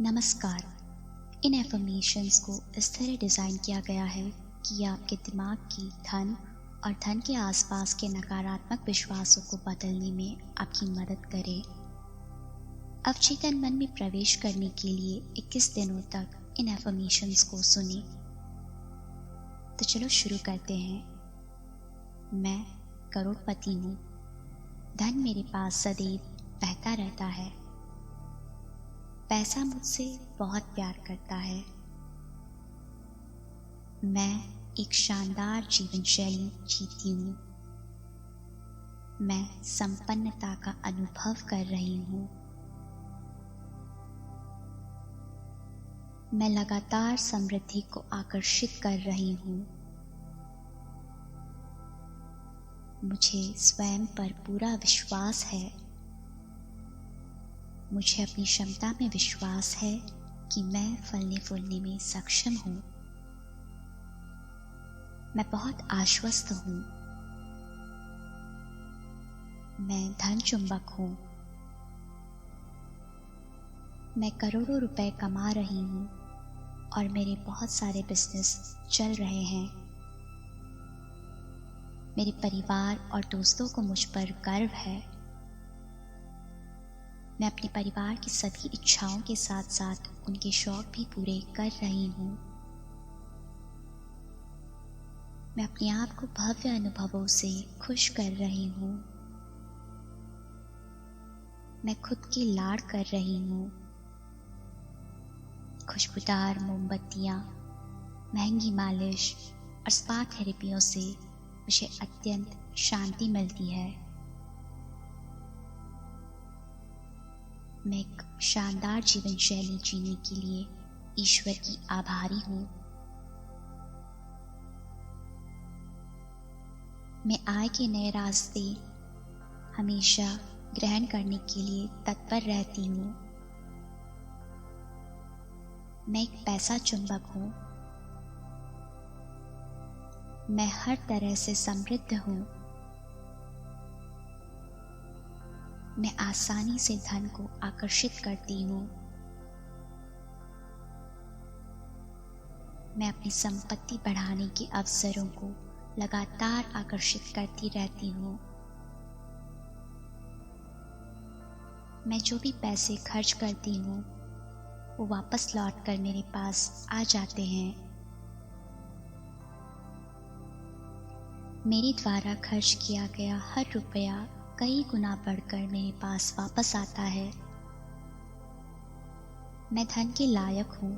नमस्कार। इन एफर्मेशंस को इस तरह डिज़ाइन किया गया है कि ये आपके दिमाग की धन और धन के आसपास के नकारात्मक विश्वासों को बदलने में आपकी मदद करे। अवचेतन मन में प्रवेश करने के लिए 21 दिनों तक इन एफर्मेशंस को सुने। तो चलो शुरू करते हैं। मैं करोड़पति हूँ। धन मेरे पास सदैव बहता रहता है। पैसा मुझसे बहुत प्यार करता है। मैं एक शानदार जीवन शैली जीती हूँ। मैं संपन्नता का अनुभव कर रही हूँ। मैं लगातार समृद्धि को आकर्षित कर रही हूँ। मुझे स्वयं पर पूरा विश्वास है। मुझे अपनी क्षमता में विश्वास है कि मैं फलने फूलने में सक्षम हूँ। मैं बहुत आश्वस्त हूँ। मैं धन चुंबक हूँ। मैं करोड़ों रुपए कमा रही हूँ और मेरे बहुत सारे बिजनेस चल रहे हैं। मेरे परिवार और दोस्तों को मुझ पर गर्व है। मैं अपने परिवार की सभी इच्छाओं के साथ साथ उनके शौक भी पूरे कर रही हूँ। मैं अपने आप को भव्य अनुभवों से खुश कर रही हूँ। मैं खुद की लाड़ कर रही हूँ। खुशबूदार मोमबत्तियाँ, महंगी मालिश और स्पा थेरेपियों से मुझे अत्यंत शांति मिलती है। मैं एक शानदार जीवन शैली जीने के लिए ईश्वर की आभारी हूँ। मैं आय के नए रास्ते हमेशा ग्रहण करने के लिए तत्पर रहती हूँ। मैं एक पैसा चुंबक हूँ। मैं हर तरह से समृद्ध हूँ। मैं आसानी से धन को आकर्षित करती हूँ। मैं अपनी संपत्ति बढ़ाने के अवसरों को लगातार आकर्षित करती रहती हूँ। मैं जो भी पैसे खर्च करती हूँ वो वापस लौट कर मेरे पास आ जाते हैं। मेरे द्वारा खर्च किया गया हर रुपया कई गुना बढ़कर मेरे पास वापस आता है। मैं धन के लायक हूँ।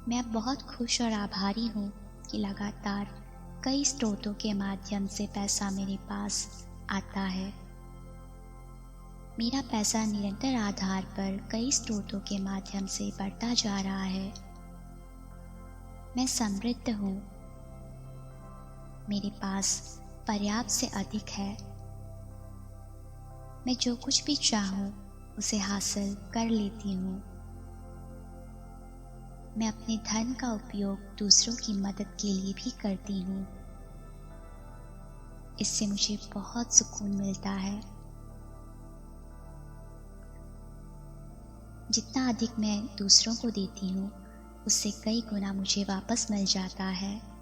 मैं अब बहुत खुश और आभारी हूँ कि लगातार कई स्रोतों के माध्यम से पैसा मेरे पास आता है। मेरा पैसा निरंतर आधार पर कई स्रोतों के माध्यम से बढ़ता जा रहा है। मैं समृद्ध हूँ। मेरे पास पर्याप्त से अधिक है। मैं जो कुछ भी चाहूँ उसे हासिल कर लेती हूँ। मैं अपने धन का उपयोग दूसरों की मदद के लिए भी करती हूँ। इससे मुझे बहुत सुकून मिलता है। जितना अधिक मैं दूसरों को देती हूँ उससे कई गुना मुझे वापस मिल जाता है।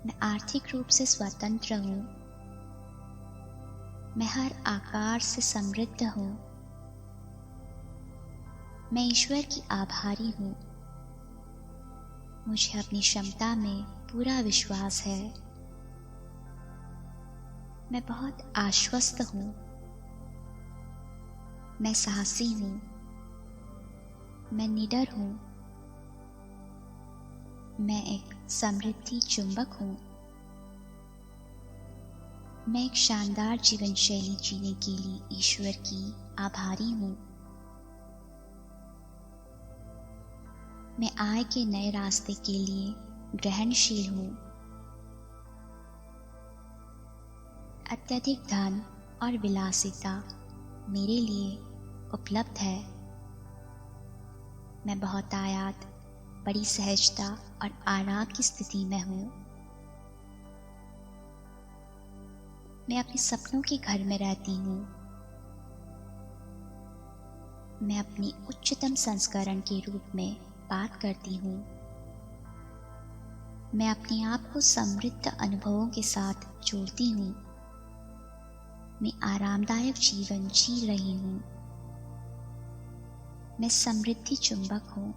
मैं आर्थिक रूप से स्वतंत्र हूँ। मैं हर आकार से समृद्ध हूँ। मैं ईश्वर की आभारी हूँ। मुझे अपनी क्षमता में पूरा विश्वास है। मैं बहुत आश्वस्त हूँ। मैं साहसी हूँ। मैं निडर हूँ। मैं एक समृद्धि चुंबक हूँ। मैं एक शानदार जीवन शैली जीने के लिए ईश्वर की आभारी हूँ। मैं आय के नए रास्ते के लिए ग्रहणशील हूँ। अत्यधिक धन और विलासिता मेरे लिए उपलब्ध है। मैं बहुत आयात, बड़ी सहजता और आराम की स्थिति में हूँ। मैं अपने सपनों के घर में रहती हूँ। मैं अपनी उच्चतम संस्करण के रूप में बात करती हूँ। मैं अपने आप को समृद्ध अनुभवों के साथ जोड़ती हूँ। मैं आरामदायक जीवन जी रही हूँ। मैं समृद्धि चुंबक हूँ।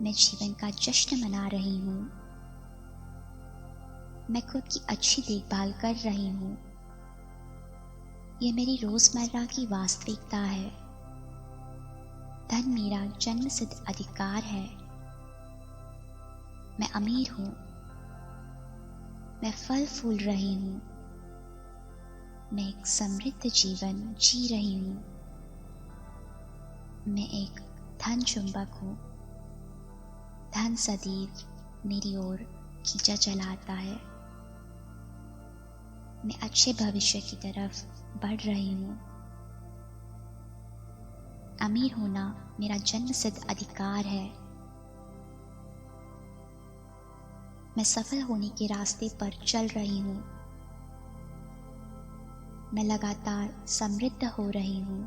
मैं जीवन का जश्न मना रही हूँ। मैं खुद की अच्छी देखभाल कर रही हूँ। यह मेरी रोजमर्रा की वास्तविकता है। धन मेरा जन्मसिद्ध अधिकार है। मैं अमीर हूँ। मैं फल फूल रही हूँ। मैं एक समृद्ध जीवन जी रही हूँ। मैं एक धन चुंबक हूँ। धन सदैव मेरी ओर खींचा चला आता है। मैं अच्छे भविष्य की तरफ बढ़ रही हूँ। अमीर होना मेरा जन्मसिद्ध अधिकार है। मैं सफल होने के रास्ते पर चल रही हूँ। मैं लगातार समृद्ध हो रही हूँ।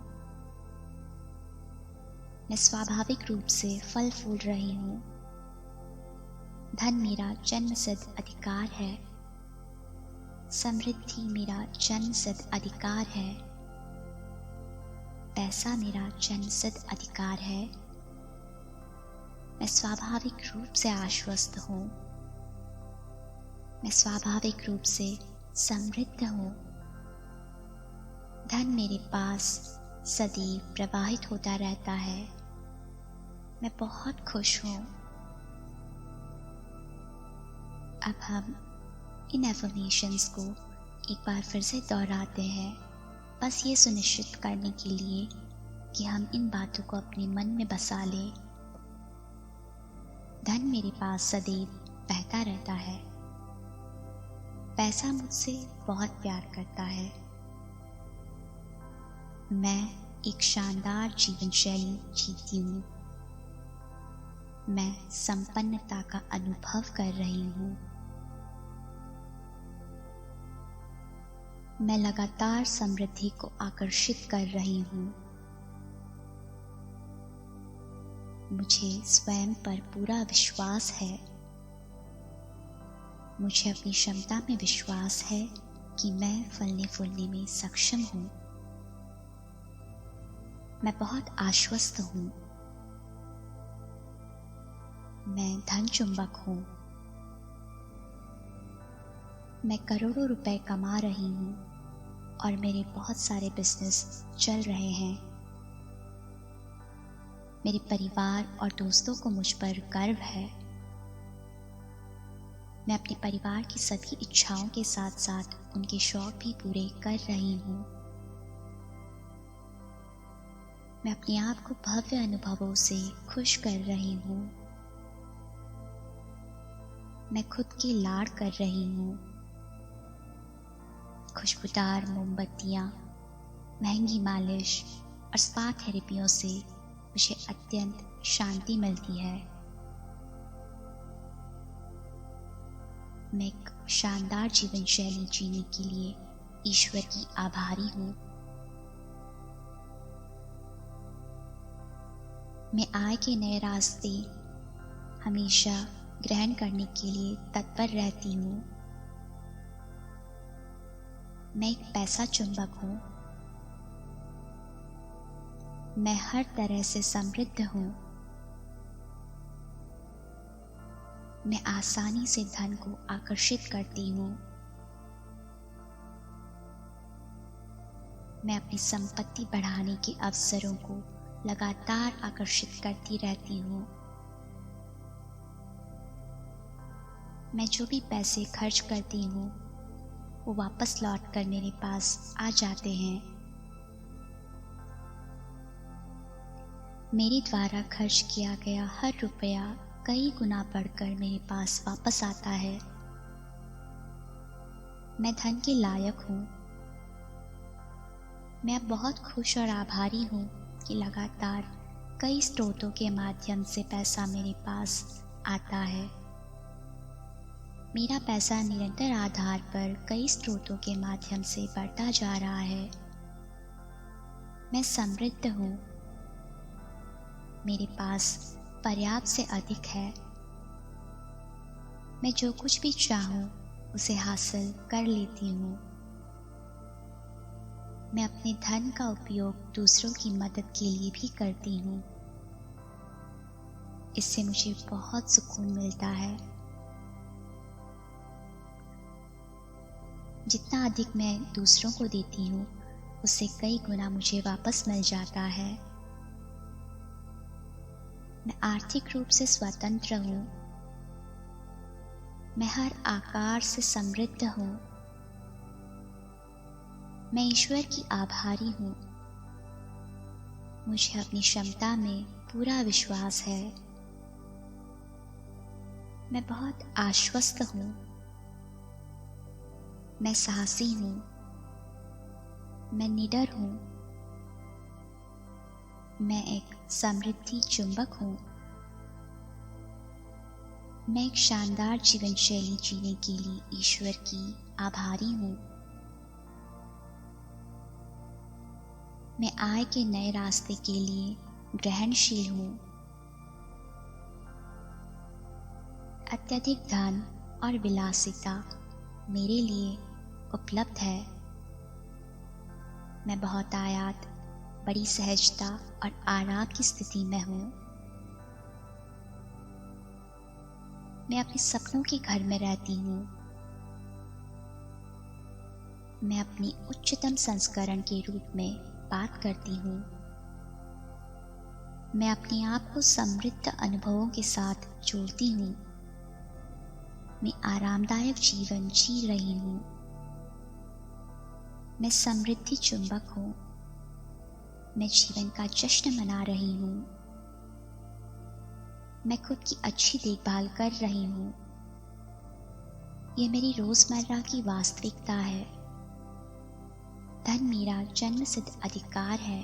मैं स्वाभाविक रूप से फल फूल रही हूँ। धन मेरा जन्मसिद्ध अधिकार है। समृद्धि मेरा जन्मसिद्ध अधिकार है। पैसा मेरा जन्मसिद्ध अधिकार है। मैं स्वाभाविक रूप से आश्वस्त हूँ। मैं स्वाभाविक रूप से समृद्ध हूँ। धन मेरे पास सदैव प्रवाहित होता रहता है। मैं बहुत खुश हूँ। अब हम इन एफर्मेशंस को एक बार फिर से दोहराते हैं, बस ये सुनिश्चित करने के लिए कि हम इन बातों को अपने मन में बसा लें। धन मेरे पास सदैव बहता रहता है। पैसा मुझसे बहुत प्यार करता है। मैं एक शानदार जीवन शैली जीती हूँ। मैं संपन्नता का अनुभव कर रही हूँ। मैं लगातार समृद्धि को आकर्षित कर रही हूँ। मुझे स्वयं पर पूरा विश्वास है। मुझे अपनी क्षमता में विश्वास है कि मैं फलने फूलने में सक्षम हूँ। मैं बहुत आश्वस्त हूँ। मैं धन चुंबक हूँ। मैं करोड़ों रुपए कमा रही हूँ और मेरे बहुत सारे बिजनेस चल रहे हैं। मेरे परिवार और दोस्तों को मुझ पर गर्व है। मैं अपने परिवार की सभी इच्छाओं के साथ साथ उनके शौक भी पूरे कर रही हूँ। मैं अपने आप को भव्य अनुभवों से खुश कर रही हूँ। मैं खुद की लाड़ कर रही हूँ। खुशबूदार मोमबत्तियाँ, महंगी मालिश और स्पा थेरेपियों से मुझे अत्यंत शांति मिलती है। मैं एक शानदार जीवन शैली जीने के लिए ईश्वर की आभारी हूँ। मैं आय के नए रास्ते हमेशा ग्रहण करने के लिए तत्पर रहती हूँ। मैं एक पैसा चुंबक हूँ। मैं हर तरह से समृद्ध हूँ। मैं आसानी से धन को आकर्षित करती हूँ। मैं अपनी संपत्ति बढ़ाने के अवसरों को लगातार आकर्षित करती रहती हूँ। मैं जो भी पैसे खर्च करती हूँ वो वापस लौट कर मेरे पास आ जाते हैं। मेरे द्वारा खर्च किया गया हर रुपया कई गुना बढ़कर मेरे पास वापस आता है। मैं धन के लायक हूँ। मैं अब बहुत खुश और आभारी हूँ कि लगातार कई स्रोतों के माध्यम से पैसा मेरे पास आता है। मेरा पैसा निरंतर आधार पर कई स्रोतों के माध्यम से बढ़ता जा रहा है। मैं समृद्ध हूँ। मेरे पास पर्याप्त से अधिक है। मैं जो कुछ भी चाहूँ उसे हासिल कर लेती हूँ। मैं अपने धन का उपयोग दूसरों की मदद के लिए भी करती हूँ। इससे मुझे बहुत सुकून मिलता है। जितना अधिक मैं दूसरों को देती हूँ, उससे कई गुना मुझे वापस मिल जाता है। मैं आर्थिक रूप से स्वतंत्र हूँ। मैं हर आकार से समृद्ध हूँ। मैं ईश्वर की आभारी हूँ। मुझे अपनी क्षमता में पूरा विश्वास है। मैं बहुत आश्वस्त हूँ। मैं साहसी हूँ। मैं निडर हूँ। मैं एक समृद्धि चुंबक हूँ। मैं एक शानदार जीवन शैली जीने के लिए ईश्वर की आभारी हूँ। मैं आय के नए रास्ते के लिए ग्रहणशील हूँ। अत्यधिक धन और विलासिता मेरे लिए उपलब्ध है। मैं बहुत आयात, बड़ी सहजता और आराम की स्थिति में हूँ। मैं अपने सपनों के घर में रहती हूँ। मैं अपनी उच्चतम संस्करण के रूप में बात करती हूँ। मैं अपने आप को समृद्ध अनुभवों के साथ जोड़ती हूँ। मैं आरामदायक जीवन जी रही हूँ। मैं समृद्धि चुंबक हूँ। मैं जीवन का जश्न मना रही हूँ। मैं खुद की अच्छी देखभाल कर रही हूँ। ये मेरी रोजमर्रा की वास्तविकता है। धन मेरा जन्मसिद्ध अधिकार है।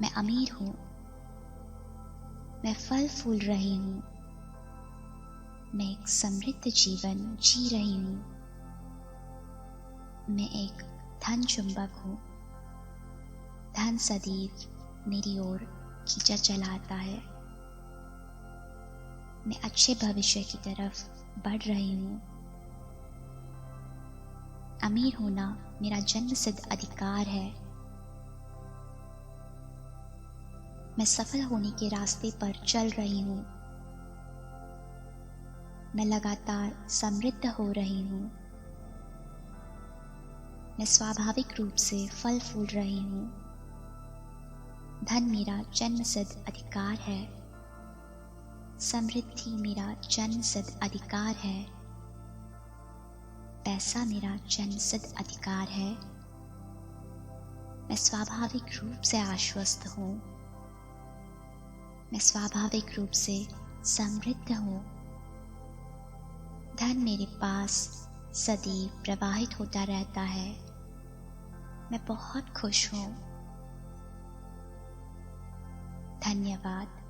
मैं अमीर हूँ। मैं फल फूल रही हूँ। मैं एक समृद्ध जीवन जी रही हूँ। मैं एक धन चुंबक हूँ। धन सदैव मेरी ओर खींचा चलाता है। मैं अच्छे भविष्य की तरफ बढ़ रही हूँ। अमीर होना मेरा जन्मसिद्ध अधिकार है। मैं सफल होने के रास्ते पर चल रही हूँ। मैं लगातार समृद्ध हो रही हूँ। मैं स्वाभाविक रूप से फल फूल रही हूँ। धन मेरा जन्मसिद्ध अधिकार है। समृद्धि मेरा जन्मसिद्ध अधिकार है। पैसा मेरा जन्मसिद्ध अधिकार है। मैं स्वाभाविक रूप से आश्वस्त हूँ। मैं स्वाभाविक रूप से समृद्ध हूँ। धन मेरे पास सदैव प्रवाहित होता रहता है। मैं बहुत खुश हूँ। धन्यवाद।